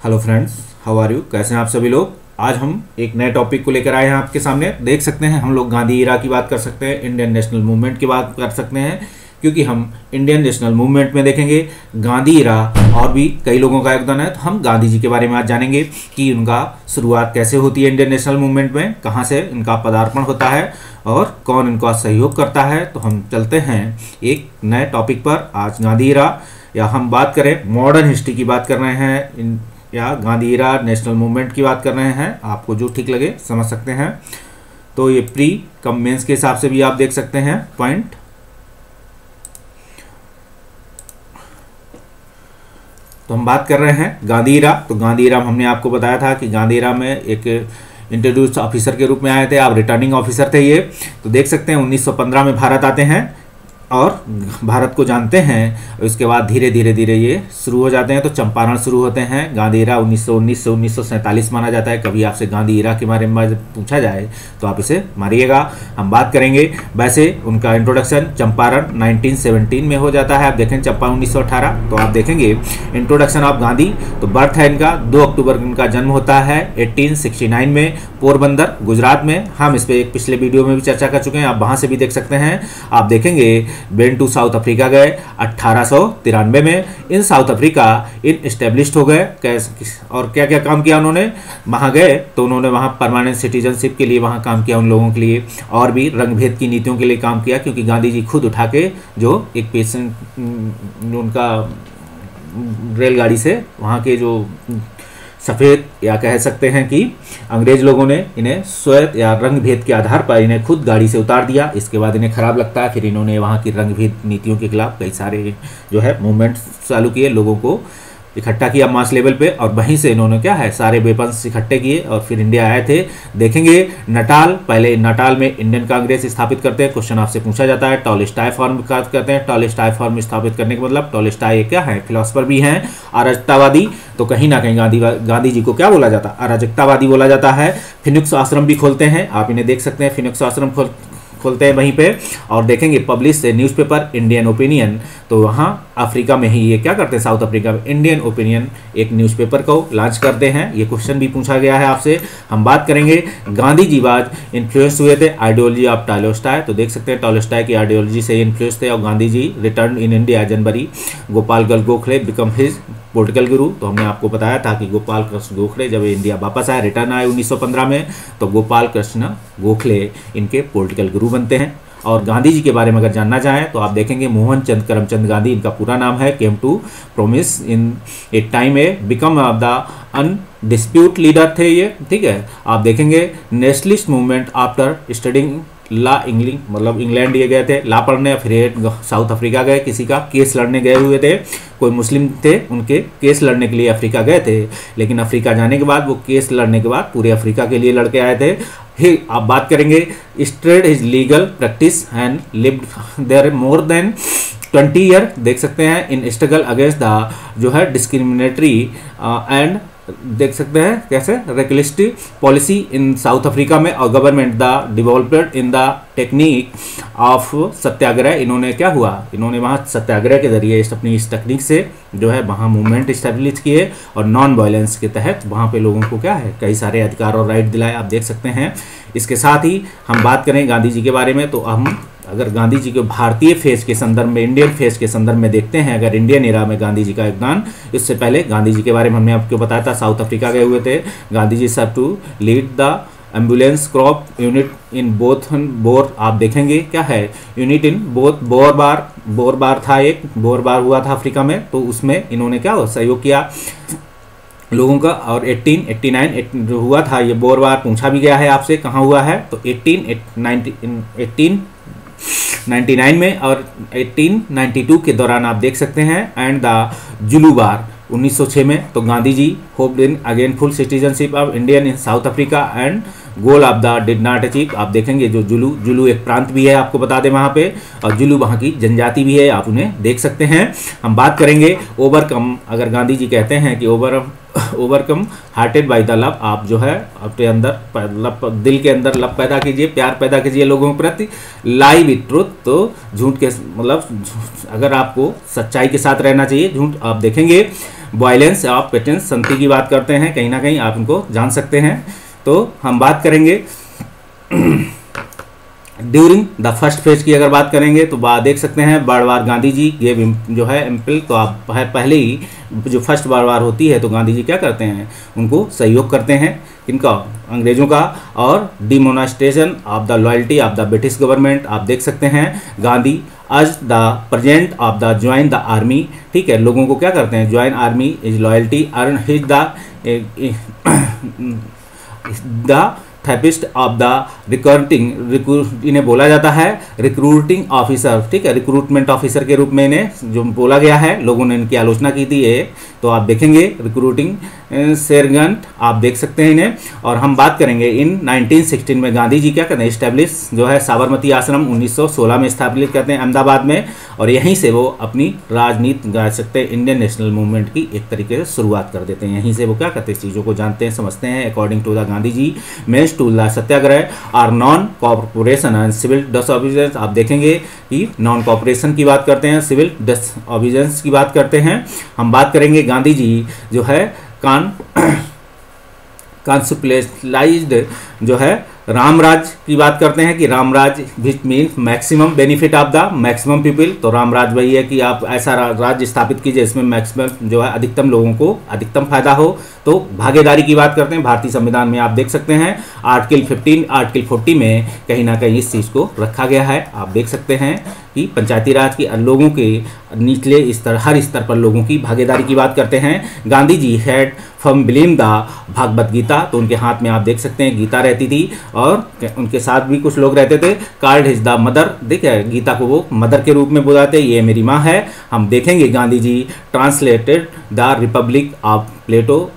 Hello friends, how are you? कैसे हैं आप सभी लोग? आज हम एक नए टॉपिक को लेकर आए हैं आपके सामने। देख सकते हैं हम लोग गांधी इरा की बात कर सकते हैं, इंडियन नेशनल मूवमेंट की बात कर सकते हैं, क्योंकि हम इंडियन नेशनल मूवमेंट में देखेंगे गांधी इरा और भी कई लोगों का योगदान है। तो हम गांधी जी के बारे में आज जानेंगे कि उनका शुरुआत कैसे होती है इंडियन नेशनल मूवमेंट में, कहाँ से इनका पदार्पण होता है और कौन इनका सहयोग करता है। तो हम चलते हैं एक नए टॉपिक पर। आज गांधी इरा या हम बात करें मॉडर्न हिस्ट्री की बात कर रहे हैं या गांधी इरा नेशनल मूवमेंट की बात कर रहे हैं, आपको जो ठीक लगे समझ सकते हैं। तो ये प्री कम मेंस के हिसाब से भी आप देख सकते हैं पॉइंट। तो हम बात कर रहे हैं गांधी इरा। तो गांधी इरा हमने आपको बताया था कि गांधी इरा में एक इंट्रोड्यूस ऑफिसर के रूप में आए थे, आप रिटर्निंग ऑफिसर थे ये। तो देख सकते हैं 1915 में भारत आते हैं और भारत को जानते हैं। उसके बाद धीरे धीरे ये शुरू हो जाते हैं। तो चंपारण शुरू होते हैं। गांधी इरा 1919 से 1947 माना जाता है। कभी आपसे गांधी इरा के बारे में पूछा जाए तो आप इसे मारिएगा। हम बात करेंगे वैसे उनका इंट्रोडक्शन चंपारण 1917 में हो जाता है। आप देखें चंपारण 1918। तो आप देखेंगे इंट्रोडक्शन ऑफ गांधी। तो बर्थ है इनका 2 अक्टूबर इनका जन्म होता है 1869 में पोरबंदर गुजरात में। हम इस पर एक पिछले वीडियो में भी चर्चा कर चुके हैं, आप वहाँ से भी देख सकते हैं। आप देखेंगे वेंट टू साउथ अफ्रीका गए 1893 में। इन साउथ अफ्रीका इन एस्टेब्लिश्ड हो गए और क्या क्या काम किया उन्होंने। वहाँ गए तो उन्होंने वहाँ परमानेंट सिटीजनशिप के लिए वहाँ काम किया उन लोगों के लिए, और भी रंगभेद की नीतियों के लिए काम किया, क्योंकि गांधी जी खुद उठा के जो एक पेशेंट उनका रेलगाड़ी से वहाँ के जो सफ़ेद या कह सकते हैं कि अंग्रेज लोगों ने इन्हें श्वेत या रंग भेद के आधार पर इन्हें खुद गाड़ी से उतार दिया। इसके बाद इन्हें खराब लगता है, फिर इन्होंने वहाँ की रंग भेद नीतियों के खिलाफ कई सारे जो है मूवमेंट चालू किए, लोगों को इकट्ठा किया मास लेवल पे, और वहीं से इन्होंने क्या है सारे वेपन्स इकट्ठे किए और फिर इंडिया आए थे। देखेंगे नटाल, पहले नटाल में इंडियन कांग्रेस स्थापित करते हैं। क्वेश्चन आपसे पूछा जाता है टॉलस्टॉय फॉर्म करते हैं। टॉलस्टॉय फॉर्म स्थापित करने का मतलब टॉलस्टॉय क्या है, फिलोसफर भी हैं, अराजकतावादी। तो कहीं ना कहीं गांधी जी को क्या बोला जाता है, अराजकतावादी बोला जाता है। फिनिक्स आश्रम भी खोलते हैं, आप इन्हें देख सकते हैं, फिनिक्स आश्रम खोलते हैं वहीं पे। और देखेंगे पब्लिश न्यूज़पेपर इंडियन ओपिनियन। तो वहाँ अफ्रीका में ही ये क्या करते हैं, साउथ अफ्रीका में इंडियन ओपिनियन एक न्यूज़पेपर को लॉन्च करते हैं। ये क्वेश्चन भी पूछा गया है आपसे। हम बात करेंगे गांधी जी बाद इन्फ्लुएंस हुए थे आइडियोलॉजी ऑफ टॉलस्टॉय। तो देख सकते हैं टॉलस्टॉय की आइडियोलॉजी से इन्फ्लुएंस थे और Gandhi ji return in India जनवरी। गोपाल गढ़ गोखले बिकम हिज पॉलिटिकल गुरु। तो हमने आपको बताया था कि गोपाल कृष्ण गोखले जब इंडिया वापस आए, रिटर्न आए 1915 में, तो गोपाल कृष्ण गोखले इनके पॉलिटिकल गुरु बनते हैं। और गांधी जी के बारे में अगर जानना चाहें तो आप देखेंगे मोहन चंद करमचंद गांधी इनका पूरा नाम है। Came to promise in a time a become of the undisputed leader थे ये, ठीक है। आप देखेंगे nationalist movement after studying law England, मतलब इंग्लैंड ये गए थे ला पढ़ने, फिर साउथ अफ्रीका गए, किसी का केस लड़ने गए हुए थे। कोई मुस्लिम थे, उनके केस लड़ने के लिए अफ्रीका गए थे, लेकिन अफ्रीका जाने के बाद वो केस लड़ने के बाद पूरे अफ्रीका के लिए लड़के आए थे। फिर आप बात करेंगे started his legal practice and lived there more than 20 year. देख सकते हैं इन स्ट्रगल अगेंस्ट द जो है डिस्क्रिमिनेटरी एंड देख सकते हैं कैसे racialistic policy in South Africa में, और government the developed in the technique of satyagraha. इन्होंने क्या हुआ, इन्होंने वहाँ सत्याग्रह के जरिए अपनी इस टेक्निक से जो है वहाँ मूवमेंट इस्टेब्लिश किए और नॉन वायलेंस के तहत वहाँ पे लोगों को क्या है कई सारे अधिकार और राइट दिलाए, आप देख सकते हैं। इसके साथ ही हम बात करें गांधी जी के बारे में तो हम अगर गांधी जी के भारतीय फेज के संदर्भ में, इंडियन फेज के संदर्भ में देखते हैं, अगर इंडियन एरा में गांधी जी का योगदान, इससे पहले गांधी जी के बारे में हमने आपको बताया था साउथ अफ्रीका गए हुए थे। Gandhi ji serve to lead the ambulance crop unit in both Boer. आप देखेंगे क्या है यूनिट इन बोथ बोरबार था, एक बोरबार हुआ था अफ्रीका में, तो उसमें इन्होंने क्या सहयोग किया लोगों का। और 1889 जो हुआ था ये बोरबार पूछा भी गया है आपसे कहाँ हुआ है, तो 1899 में और 1892 के दौरान आप देख सकते हैं। एंड द जुलू बार 1906 में। तो Gandhi ji hoped in again full citizenship of Indian in South Africa and goal of the did not achieve. आप देखेंगे जो जुलू एक प्रांत भी है, आपको बता दें वहाँ पे, और जुलू वहाँ की जनजाति भी है, आप उन्हें देख सकते हैं। हम बात करेंगे ओवरकम, अगर गांधी जी कहते हैं कि overcome hearted by the love, आप जो है अपने अंदर दिल के अंदर लव पैदा कीजिए, प्यार पैदा कीजिए लोगों के प्रति। लाई विथ ट्रुथ, तो झूठ के मतलब अगर आपको सच्चाई के साथ रहना चाहिए, झूठ आप देखेंगे वायलेंस ऑफ पेटेंस संति की बात करते हैं, कहीं ना कहीं आप इनको जान सकते हैं। तो हम बात करेंगे ड्यूरिंग द फर्स्ट फेज की अगर बात करेंगे तो देख सकते हैं बार गांधी जी ये जो है एम्पल, तो आप पहले ही जो फर्स्ट बार होती है तो गांधी जी क्या करते हैं, उनको सहयोग करते हैं, इनका अंग्रेजों का, और demonstration of the loyalty of the British government. आप देख सकते हैं Gandhi as the present of the join the army, ठीक है, लोगों को क्या करते हैं, join army is loyalty earn his the थेपिस्ट ऑफ द रिक्रूटिंग, इन्हें बोला जाता है रिक्रूटिंग ऑफिसर, ठीक है, रिक्रूटमेंट ऑफिसर के रूप में इन्हें जो बोला गया है, लोगों ने इनकी आलोचना की थी ये, तो आप देखेंगे रिक्रूटिंग सेरगंट, आप देख सकते हैं इन्हें। और हम बात करेंगे इन 1916 में गांधी जी क्या करते हैं, इस्टेब्लिश जो है साबरमती आश्रम 1916 में स्थापित करते हैं अहमदाबाद में, और यहीं से वो अपनी राजनीति गा सकते हैं, इंडियन नेशनल मूवमेंट की एक तरीके से शुरुआत कर देते हैं, यहीं से वो क्या करते हैं, चीज़ों को जानते हैं, समझते हैं। According to the Gandhi ji means to the satyagraha are non corporation and civil disobedience, आप देखेंगे कि नॉन कॉर्पोरेशन की बात करते हैं, सिविल डिसऑबिडियंस की बात करते हैं। हम बात करेंगे गांधी जी जो है कॉन्सेप्चुअलाइज्ड जो है रामराज की बात करते हैं कि Ramraj which means maximum benefit of the maximum people, तो रामराज वही है कि आप ऐसा राज्य स्थापित कीजिए इसमें मैक्सिमम जो है अधिकतम लोगों को अधिकतम फायदा हो। तो भागीदारी की बात करते हैं, भारतीय संविधान में आप देख सकते हैं आर्टिकल 15 आर्टिकल 40 में कहीं ना कहीं इस चीज़ को रखा गया है। आप देख सकते हैं कि पंचायती राज के लोगों के निचले स्तर हर स्तर पर लोगों की भागीदारी की बात करते हैं। Gandhi ji had from believe the Bhagavad Gita, तो उनके हाथ में आप देख सकते हैं गीता रहती थी, और उनके साथ भी कुछ लोग रहते थे। कार्ड इज द मदर, देखिए गीता को वो मदर के रूप में बुलाते, ये मेरी माँ है। हम देखेंगे Gandhi ji translated the Republic of Plato,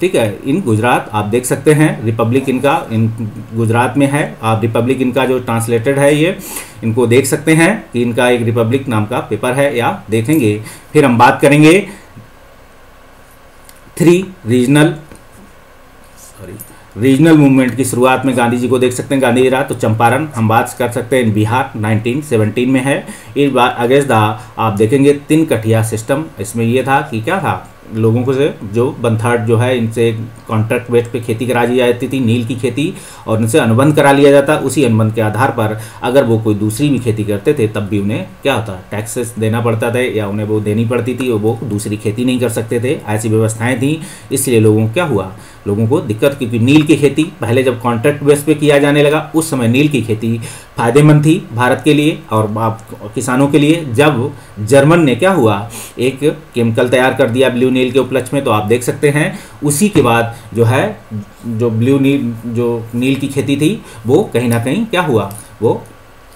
ठीक है, इन गुजरात, आप देख सकते हैं रिपब्लिक इनका इन गुजरात में है, आप रिपब्लिक इनका जो ट्रांसलेटेड है ये इनको देख सकते हैं कि इनका एक रिपब्लिक नाम का पेपर है, या देखेंगे। फिर हम बात करेंगे रीजनल मूवमेंट की शुरुआत में गांधी जी को देख सकते हैं, गांधी जी रहा तो चंपारण हम बात कर सकते हैं, बिहार 1917 में है। इस बार अगेंस्ट द आप देखेंगे तीन कठिया सिस्टम, इसमें ये था कि क्या था, लोगों को से जो 1/3 जो है इनसे कॉन्ट्रैक्ट बेस पे खेती करा दी जाती थी, नील की खेती, और उनसे अनुबंध करा लिया जाता। उसी अनुबंध के आधार पर अगर वो कोई दूसरी भी खेती करते थे तब भी उन्हें क्या होता, टैक्सेस देना पड़ता था, या उन्हें वो देनी पड़ती थी, और वो दूसरी खेती नहीं कर सकते थे, ऐसी व्यवस्थाएं थी। इसलिए लोगों को क्या हुआ, लोगों को दिक्कत, क्योंकि नील की खेती पहले जब कॉन्ट्रैक्ट बेस पे किया जाने लगा उस समय नील की खेती फायदेमंद थी भारत के लिए और किसानों के लिए। जब जर्मन ने क्या हुआ, एक केमिकल तैयार कर दिया ब्लू नील के उपलक्ष्य में, तो आप देख सकते हैं उसी के बाद जो है जो ब्लू नील जो नील की खेती थी वो कहीं ना कहीं क्या हुआ, वो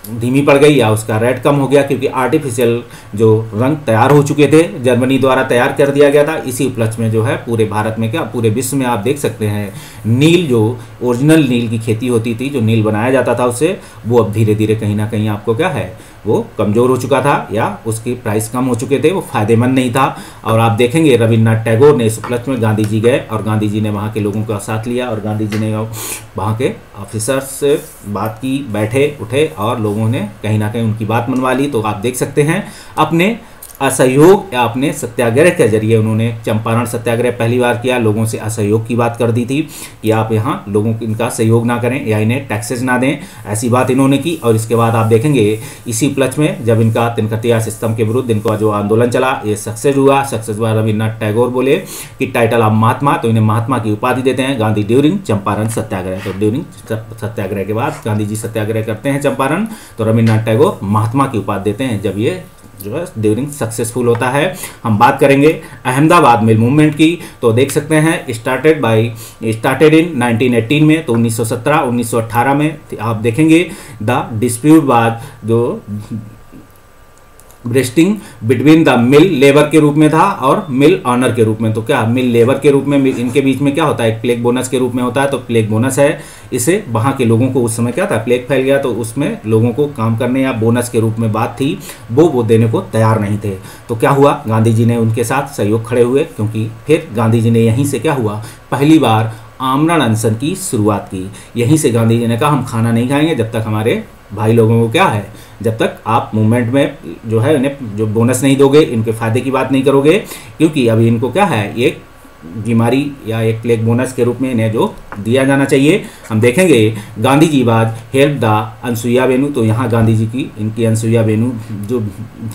धीमी पड़ गई, या उसका रेट कम हो गया, क्योंकि आर्टिफिशियल जो रंग तैयार हो चुके थे जर्मनी द्वारा तैयार कर दिया गया था। इसी उपलक्ष्य में जो है पूरे भारत में क्या पूरे विश्व में आप देख सकते हैं नील जो ओरिजिनल नील की खेती होती थी, जो नील बनाया जाता था उससे, वो अब धीरे धीरे कहीं ना कहीं आपको क्या है वो कमज़ोर हो चुका था, या उसकी प्राइस कम हो चुके थे, वो फायदेमंद नहीं था। और आप देखेंगे रविन्द्रनाथ टैगोर ने इस उपलक्ष्य में गांधी जी गए और गांधी जी ने वहाँ के लोगों का साथ लिया, और गांधी जी ने वहाँ के ऑफिसर्स से बात की, बैठे उठे और लोगों ने कहीं ना कहीं उनकी बात मनवा ली। तो आप देख सकते हैं अपने असहयोग या अपने सत्याग्रह के जरिए उन्होंने चंपारण सत्याग्रह पहली बार किया, लोगों से असहयोग की बात कर दी थी कि आप यहाँ लोगों को इनका सहयोग ना करें या इन्हें टैक्सेस ना दें, ऐसी बात इन्होंने की। और इसके बाद आप देखेंगे इसी उपलक्ष्य में जब इनका तिनकतिया सिस्टम के विरुद्ध इनका जो आंदोलन चला ये सक्सेस हुआ। रविन्द्रनाथ टैगोर बोले कि टाइटल ऑफ महात्मा, तो इन्हें महात्मा की उपाधि देते हैं गांधी ड्यूरिंग चंपारण सत्याग्रह। तो ड्यूरिंग सत्याग्रह के बाद गांधी जी सत्याग्रह करते हैं चंपारण, तो रविन्द्रनाथ टैगोर महात्मा की उपाधि देते हैं जब ये जो है ड्यूरिंग सक्सेसफुल होता है। हम बात करेंगे अहमदाबाद मिल मूवमेंट की, तो देख सकते हैं स्टार्टेड इन 1918 में, तो 1917-1918 में आप देखेंगे द डिस्प्यूट बाद जो ब्रेस्टिंग बिटवीन द मिल लेबर के रूप में था और मिल ऑनर के रूप में। तो क्या मिल लेबर के रूप में इनके बीच में क्या होता है, एक प्लेग बोनस के रूप में होता है, तो प्लेग बोनस है। इसे वहाँ के लोगों को उस समय क्या था, प्लेग फैल गया, तो उसमें लोगों को काम करने या बोनस के रूप में बात थी, वो देने को तैयार नहीं थे। तो क्या हुआ, गांधी जी ने उनके साथ सहयोग खड़े हुए, क्योंकि फिर गांधी जी ने यहीं से क्या हुआ, पहली बार आमरण अनशन की शुरुआत की। यहीं से गांधी जी ने कहा हम खाना नहीं खाएंगे जब तक हमारे भाई लोगों को क्या है, जब तक आप मूवमेंट में जो है इन्हें जो बोनस नहीं दोगे, इनके फ़ायदे की बात नहीं करोगे, क्योंकि अभी इनको क्या है, एक बीमारी या एक प्लेग बोनस के रूप में इन्हें जो दिया जाना चाहिए। हम देखेंगे गांधी जी बाद हेल्प द अनसुईया वेनु, तो यहाँ गांधी जी की इनकी अनसुईया वेनु जो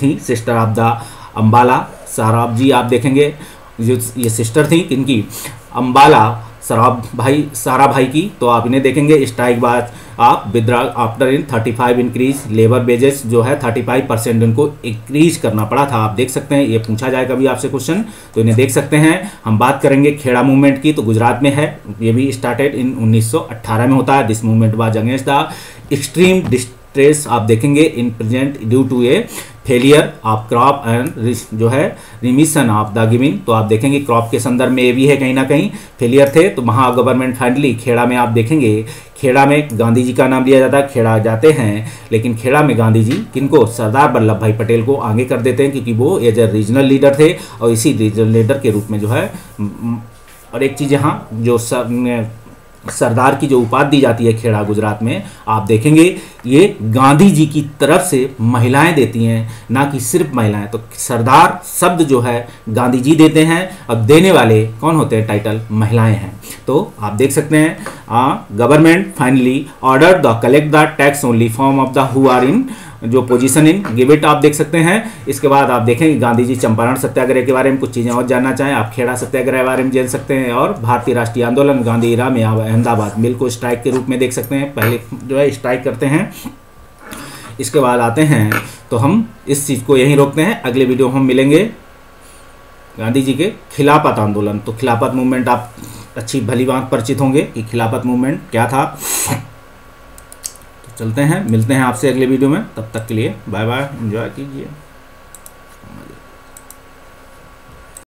थी सिस्टर ऑफ द अम्बाला सराब जी, आप देखेंगे जो ये सिस्टर थी किनकी, अम्बाला सारा भाई की, तो आप इन्हें देखेंगे। स्ट्राइक बाद आप withdraw after in 35 increase labour wages जो है 35% इनको इंक्रीज करना पड़ा था। आप देख सकते हैं, ये पूछा जाए कभी आपसे क्वेश्चन तो इन्हें देख सकते हैं। हम बात करेंगे खेड़ा मूवमेंट की, तो गुजरात में है, ये भी स्टार्टेड इन 1918 में होता है। This movement was against the extreme distress, आप देखेंगे in present due to a failure of crop and जो है रिमिशन ऑफ द गिविंग, तो आप देखेंगे क्रॉप के संदर्भ में ये भी है, कहीं ना कहीं फेलियर थे। तो वहाँ गवर्नमेंट फाइनली खेड़ा में आप देखेंगे, खेड़ा में गांधी जी का नाम लिया जाता है, खेड़ा जाते हैं, लेकिन खेड़ा में गांधी जी किनको, सरदार वल्लभ भाई पटेल को आगे कर देते हैं, क्योंकि वो एज ए रीजनल लीडर थे और इसी रीजनल लीडर के रूप में जो है। और एक चीज़ यहाँ जो सरदार की जो उपाधि दी जाती है खेड़ा गुजरात में, आप देखेंगे ये गांधी जी की तरफ से महिलाएं देती हैं, ना कि सिर्फ महिलाएं। तो सरदार शब्द जो है गांधी जी देते हैं और देने वाले कौन होते हैं, टाइटल महिलाएं हैं। तो आप देख सकते हैं government finally order the collect the tax only from of the who are in जो पोजीशन इन गिव इट, आप देख सकते हैं। इसके बाद आप देखेंगे गांधी जी चंपारण सत्याग्रह के बारे में कुछ चीज़ें और जानना चाहें आप खेड़ा सत्याग्रह के बारे में जान सकते हैं, और भारतीय राष्ट्रीय आंदोलन गांधीराम में अहमदाबाद मिल को स्ट्राइक के रूप में देख सकते हैं, पहले जो है स्ट्राइक करते हैं। इसके बाद आते हैं तो हम इस चीज़ को यहीं रोकते हैं, अगले वीडियो हम मिलेंगे गांधी जी के खिलाफत आंदोलन। तो खिलाफत मूवमेंट आप अच्छी भली बात परिचित होंगे कि खिलाफत मूवमेंट क्या था। चलते हैं, मिलते हैं आपसे अगले वीडियो में, तब तक के लिए बाय बाय, एंजॉय कीजिए।